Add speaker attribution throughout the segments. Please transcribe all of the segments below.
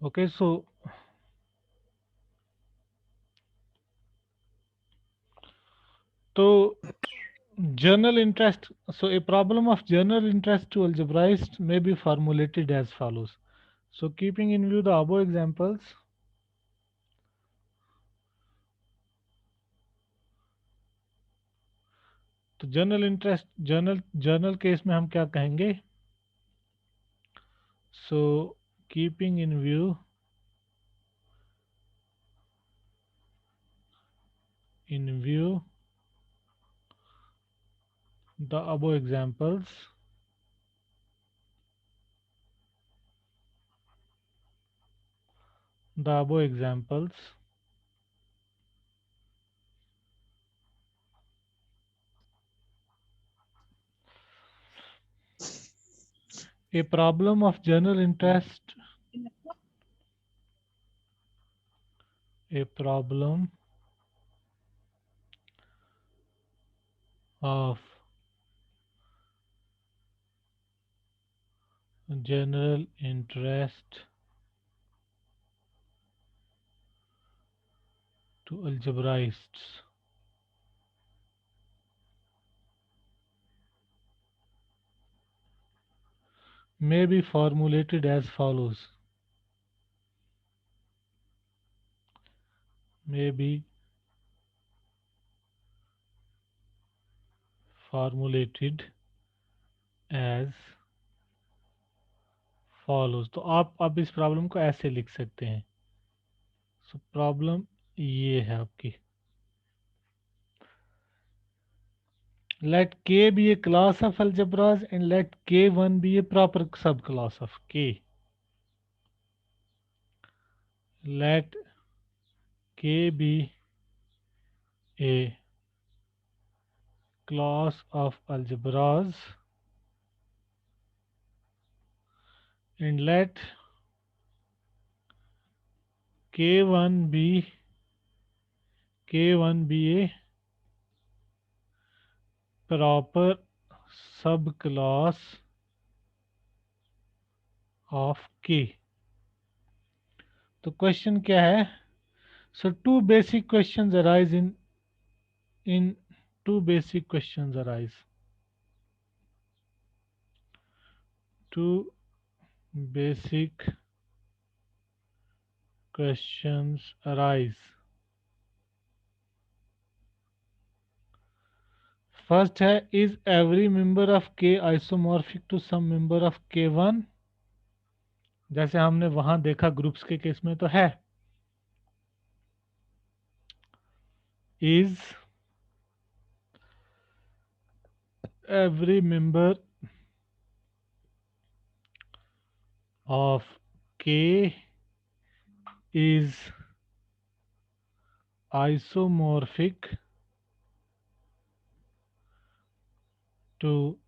Speaker 1: Okay, so to general interest, so a problem of general interest to algebraists may be formulated as follows. So keeping in view the above examples, तो general interest journal case में हम क्या कहेंगे? So keeping in view the above examples, the above examples, a problem of general interest, a problem of general interest to algebraists may be formulated as follows. May be formulated as follows. तो आप इस problem को ऐसे लिख सकते हैं. So problem ये है आपकी. Let K be a class of algebras and let K1 be a proper subclass of K. Let K be a class of algebras and let K1 be a proper subclass of K. तो question क्या है? So two basic questions arise in two basic questions arise. Two basic questions arise. First है, is every member of K isomorphic to some member of K one. जैसे हमने वहां देखा groups के case में तो है. Is every member of K is isomorphic to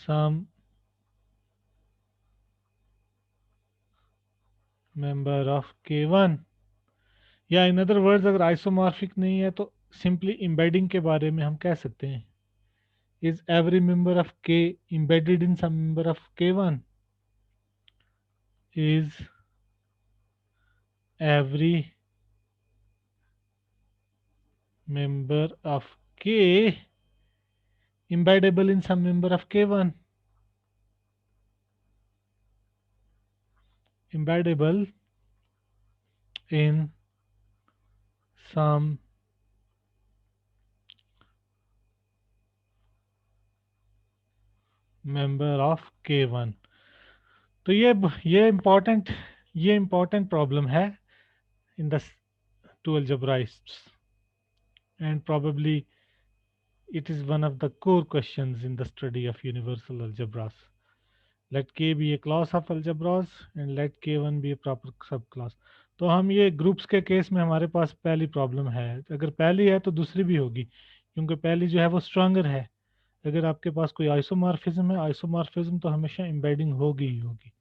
Speaker 1: some member of K one. या इन अदर वर्ड्स, अगर आइसोमॉर्फिक नहीं है तो सिंपली एम्बेडिंग के बारे में हम कह सकते हैं. इज एवरी मेंबर ऑफ के embedded in some member of k1. Is every member of k embeddable in some member of k1. Embeddable in some member of k1. तो ये इम्पोर्टेंट प्रॉब्लम है in the two algebraists, and probably it is one of the core questions in the study of universal algebras. Let K be a class of algebras and let K1 be a proper subclass. तो हम ये groups के case में हमारे पास पहली problem है. अगर पहली है तो दूसरी भी होगी, क्योंकि पहली जो है वो स्ट्रांगर है. अगर आपके पास कोई आइसोमॉर्फिज्म है, आइसोमॉर्फिज्म तो हमेशा एम्बेडिंग होगी ही होगी.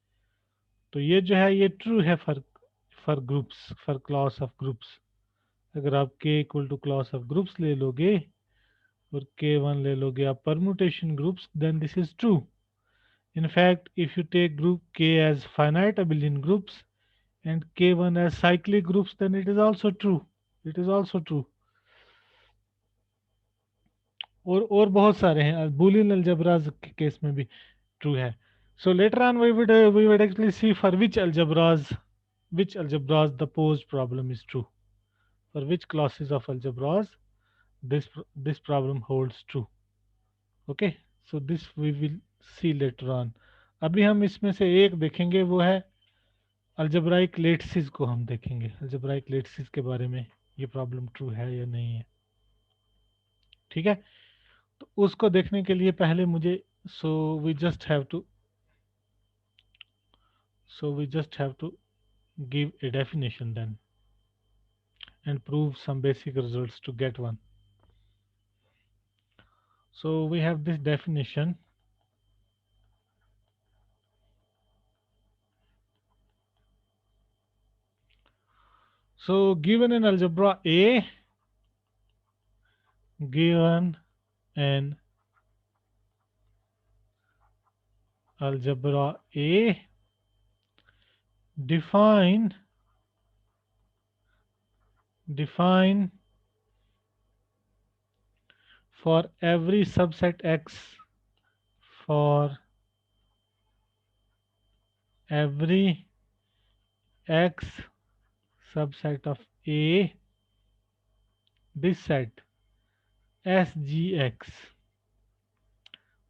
Speaker 1: तो ये जो है ये ट्रू है for groups, for class of groups. अगर आप k equal to class of groups ले लोगे और k1 ले लोगे आप permutation groups, then this is true. In fact, if you take group K as finite abelian groups and K1 as cyclic groups, then it is also true. It is also true. और बहुत सारे हैं boolean algebras के case में भी true है. So later on we would actually see for which algebras the posed problem is true. For which classes of algebras this problem holds true. Okay, so this we will see later on. अभी हम इसमें से एक देखेंगे, वो है algebraic लेट्सिस को हम देखेंगे. अल्जेब्राइक लेट्सिस के बारे में ये प्रॉब्लम ट्रू है या नहीं है. ठीक है, तो उसको देखने के लिए पहले मुझे so we just have to give a definition then and prove some basic results to get one. So we have this definition. So given an algebra A, given an algebra A, define for every subset X, for every X subset of A, this set SGX.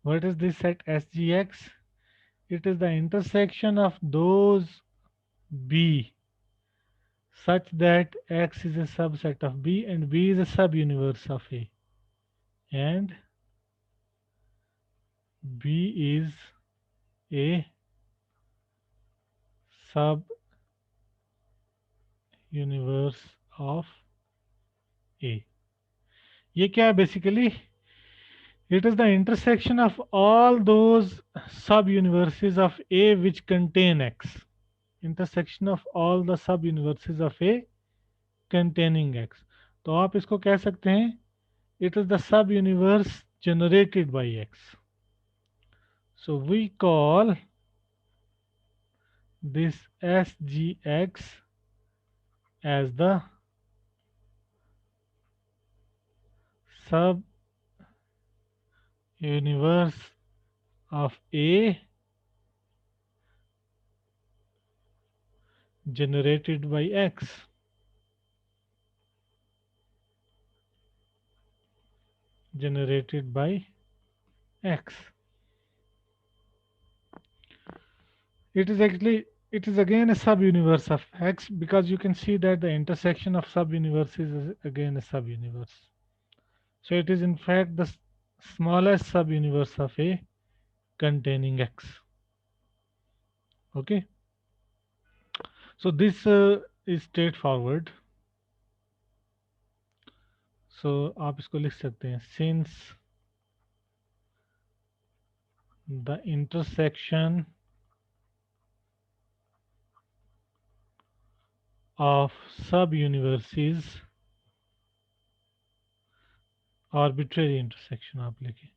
Speaker 1: What is this set SGX? It is the intersection of those B such that X is a subset of B and B is a subuniverse of A, and B is a subuniverse of A. ये क्या है basically? It is the intersection of all those subuniverses of A which contain X. Intersection of all the subuniverses of A containing X. तो आप इसको कह सकते हैं it is the subuniverse generated by X. So we call this SGX as the subuniverse of A generated by X. Generated by X. It is again a subuniverse of X because you can see that the intersection of subuniverses is again a subuniverse. So it is in fact the smallest subuniverse of A containing X. Okay. So this is straightforward. So आप इसको लिख सकते हैं since the intersection of subuniverses, arbitrary intersection आप लिखें,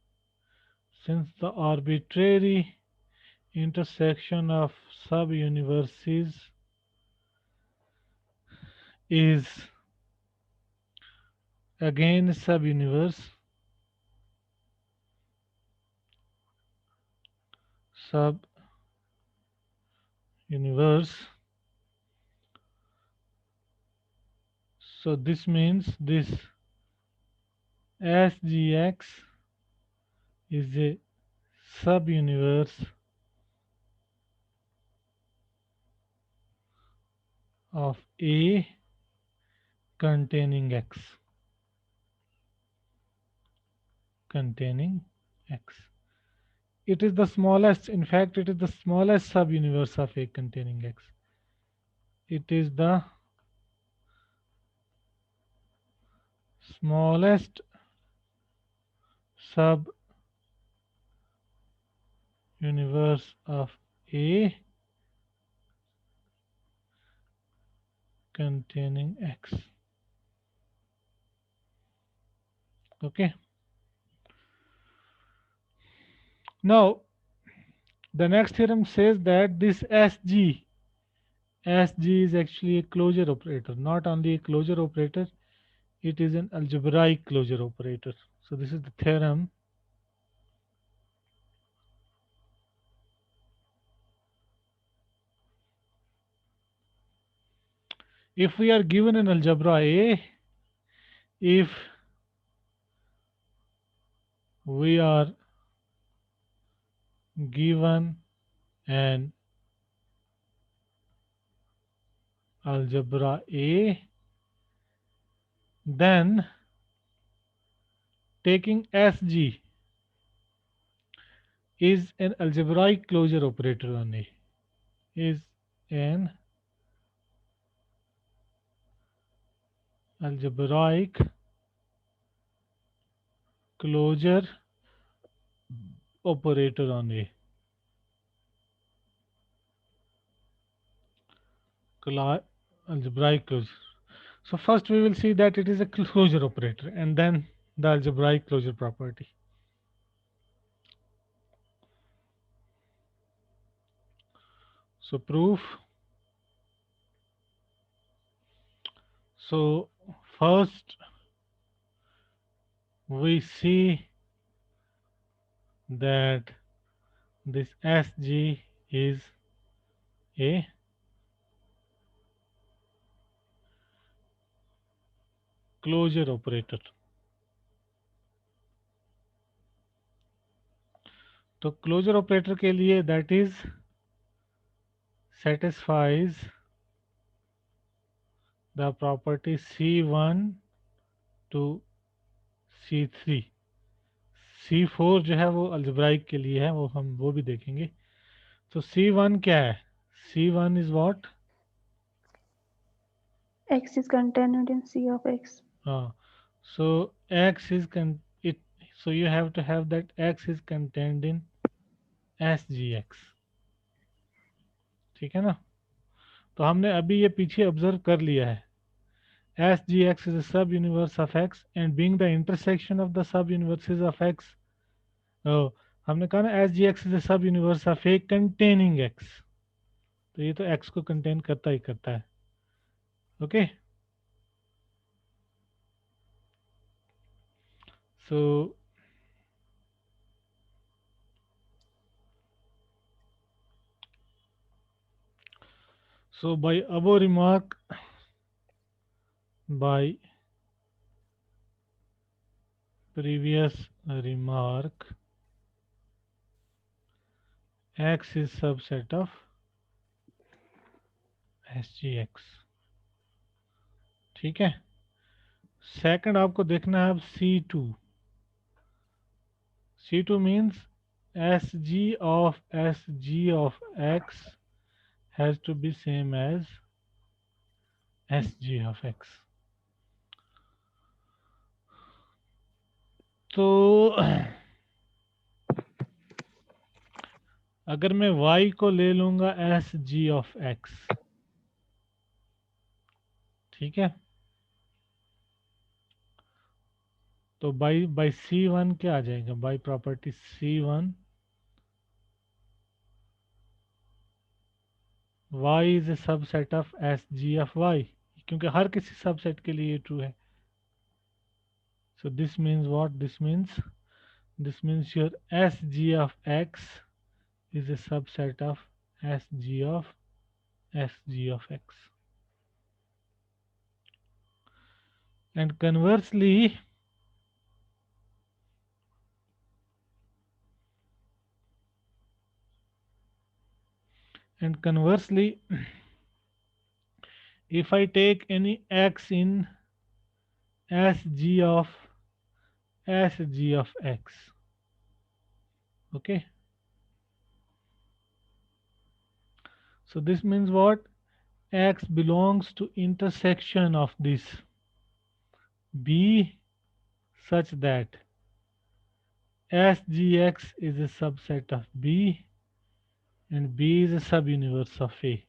Speaker 1: since the arbitrary intersection of subuniverses is again subuniverse, so this means this SGX is a subuniverse of A containing X. Containing X. It is the smallest, in fact, it is the smallest subuniverse of A containing X. It is the smallest subuniverse of A containing X. Okay. Now, The next theorem says that this Sg is actually a closure operator. Not only a closure operator, it is an algebraic closure operator. So this is the theorem. If we are given an algebra A, if we are given an algebra A, then taking Sg is an algebraic closure operator on A, is an algebraic closure operator on A. Algebraic closure. So first we will see that it is a closure operator and then the algebraic closure property. So proof. So first we see that this Sg is a closure operator. तो closure operator के लिए that is satisfies the property C1 to C3. C4 जो है वो algebraic के लिए है, वो हम वो भी देखेंगे. तो C1 क्या है? C1 is what?
Speaker 2: X is contained in C of X.
Speaker 1: So X is it. So you have to have that X is contained in SGX. ठीक है ना? तो हमने अभी ये पीछे ऑब्जर्व कर लिया है. SGX is a sub-universe of X and being the intersection of the sub-universes of X. Oh, हमने कहा ना SGX is a sub-universe of A containing X. तो ये तो X को contain करता ही करता है. Okay. So by above remark, by previous remark, X is subset of SGX. ठीक है. सेकंड आपको देखना है अब C2. C2 means SG of SG of X has to be same as SG of X. तो अगर मैं Y को ले लूंगा SG of X, ठीक है, तो बाई C1 क्या आ जाएगा? By property C1 Y is a subset of SG of Y, क्योंकि हर किसी सबसेट के लिए ये ट्रू है. So this means what? This means your SG of X is a subset of SG of SG of X. And conversely, if I take any X in SG of X, okay, so this means what? X belongs to intersection of this B such that SGX is a subset of B and B is a subuniverse of A.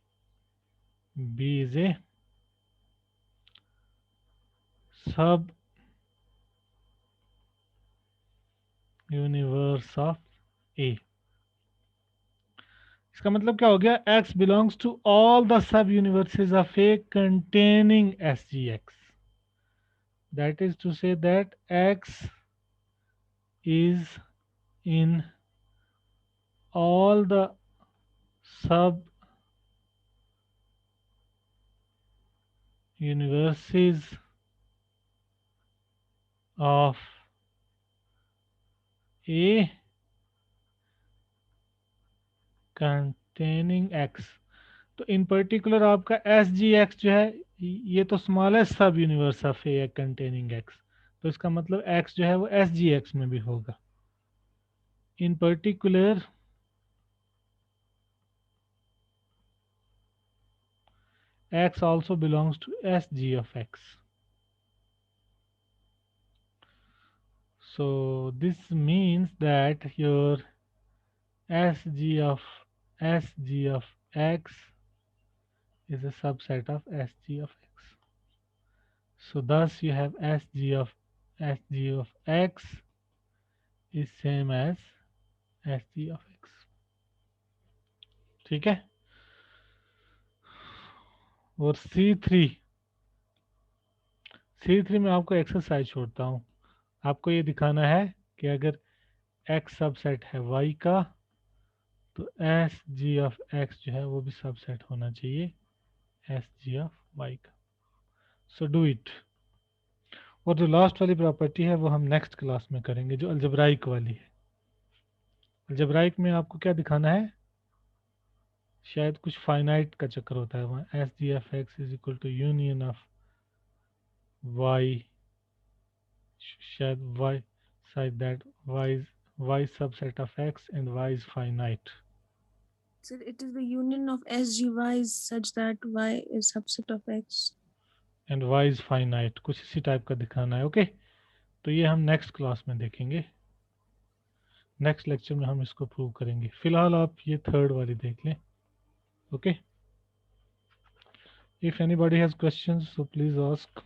Speaker 1: B is a subuniverse of A. इसका मतलब क्या हो गया, x belongs to all the sub universes of A containing SGX. That is to say that x is in all the sub universes of A containing x. तो इन particular आपका S G x जो है ये तो smallest सब universe of A containing x, तो इसका मतलब एक्स जो है वो एस जी एक्स में भी होगा. इन particular x also belongs to SG of x. So this means that your SG of x is a subset of SG of x. So thus you have SG of x is same as SG of x. ठीक है. और C3 में आपको exercise छोड़ता हूँ. आपको ये दिखाना है कि अगर x सबसेट है y का तो एस जी ऑफ एक्स जो है वो भी सबसेट होना चाहिए एस जी ऑफ वाई का. So do it. और जो लास्ट वाली प्रॉपर्टी है वो हम नेक्स्ट क्लास में करेंगे, जो अलजब्राइक वाली है. अलजब्राइक में आपको क्या दिखाना है, शायद कुछ फाइनाइट का चक्कर होता है वहाँ. S G of X is equal to union of Y, शायद Y side that Y subset of X and Y is finite.
Speaker 3: Sir, it is the union of SGYs such that Y is subset of X.
Speaker 1: And Y is finite, कुछ इसी type का दिखाना है. Okay तो ये हम next class में देखेंगे, नेक्स्ट लेक्चर में हम इसको प्रूव करेंगे. फिलहाल आप ये थर्ड वाली देख लें. Okay, if anybody has questions so please ask.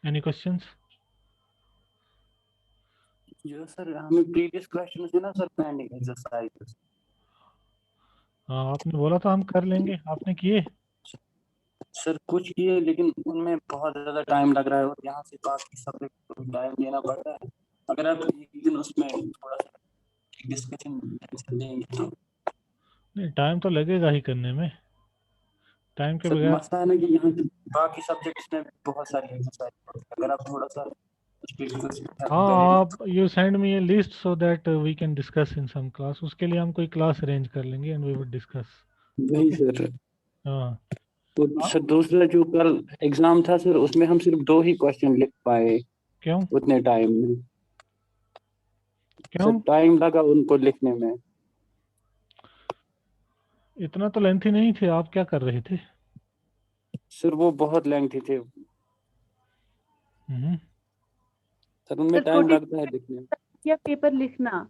Speaker 1: Any questions?
Speaker 4: जो सर हमें प्रीवियस क्वेश्चन है ना सर पेंडिंग एक्सरसाइज.
Speaker 1: हाँ आपने बोला था हम कर लेंगे, आपने किए?
Speaker 4: सर कुछ किए लेकिन उनमें बहुत ज़्यादा टाइम लग रहा है और यहाँ से बाकी सब टाइम देना पड़ता है. अगर आप एक दिन उसमें थोड़ा सा डिस्कशन देंगे तो.
Speaker 1: नहीं टाइम तो लगेगा ही करने में, टाइम के
Speaker 4: सर
Speaker 1: बगैर.
Speaker 4: मसला है ना कि यहाँ से बाकी सब्जेक्ट्स में बहुत सारी एक्सरसाइज, अगर आप थोड़ा सा
Speaker 1: हाँ आप you send me a list so that we can discuss in some class. उसके लिए हम कोई क्लास अरेंज कर लेंगे एंड वी वुड डिस्कस.
Speaker 4: वही सर.
Speaker 1: हाँ
Speaker 4: तो सर दूसरा जो कल एग्जाम था सर उसमें हम सिर्फ 2 ही क्वेश्चन लिख पाए.
Speaker 1: क्यों?
Speaker 4: उतने टाइम में
Speaker 1: क्यों?
Speaker 4: सर टाइम लगा उनको लिखने में.
Speaker 1: इतना तो लेंथी नहीं थे. आप क्या कर रहे थे?
Speaker 4: सर वो बहुत लेंथी थे सर, उनमें टाइम लगता है लिखने में.
Speaker 2: या पेपर लिखना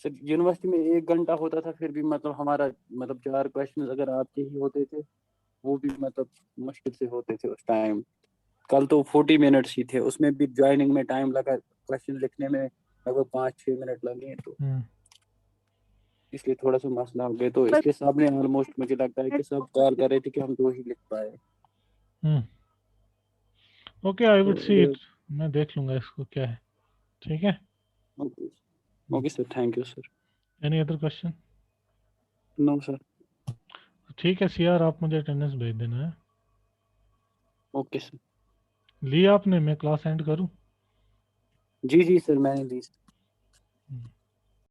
Speaker 4: सर यूनिवर्सिटी में 1 घंटा होता था फिर भी मतलब हमारा मतलब 4 क्वेश्चन अगर आपके ही होते थे वो भी मतलब मुश्किल से होते थे उस टाइम. कल तो 40 मिनट्स ही थे, उसमें भी ज्वाइनिंग में टाइम लगा, क्वेश्चन लिखने में लगभग 5-6 मिनट लगे. तो इसलिए थोड़ा सा मसला हो गया. तो इसके सामने ऑलमोस्ट मुझे लगता है कि सब कॉल कर रहे थे कि हम 2 ही लिख पाए.
Speaker 1: Okay I would see it. मैं देख लूंगा इसको क्या है. ठीक है.
Speaker 4: Okay sir, thank you sir.
Speaker 1: Any other question?
Speaker 4: No sir.
Speaker 1: ठीक है सीआर आप मुझे अटेंडेंस भेज देना है.
Speaker 4: Okay sir.
Speaker 1: ली आपने? मैं क्लास एंड करूं?
Speaker 4: जी सर मैंने ली सर.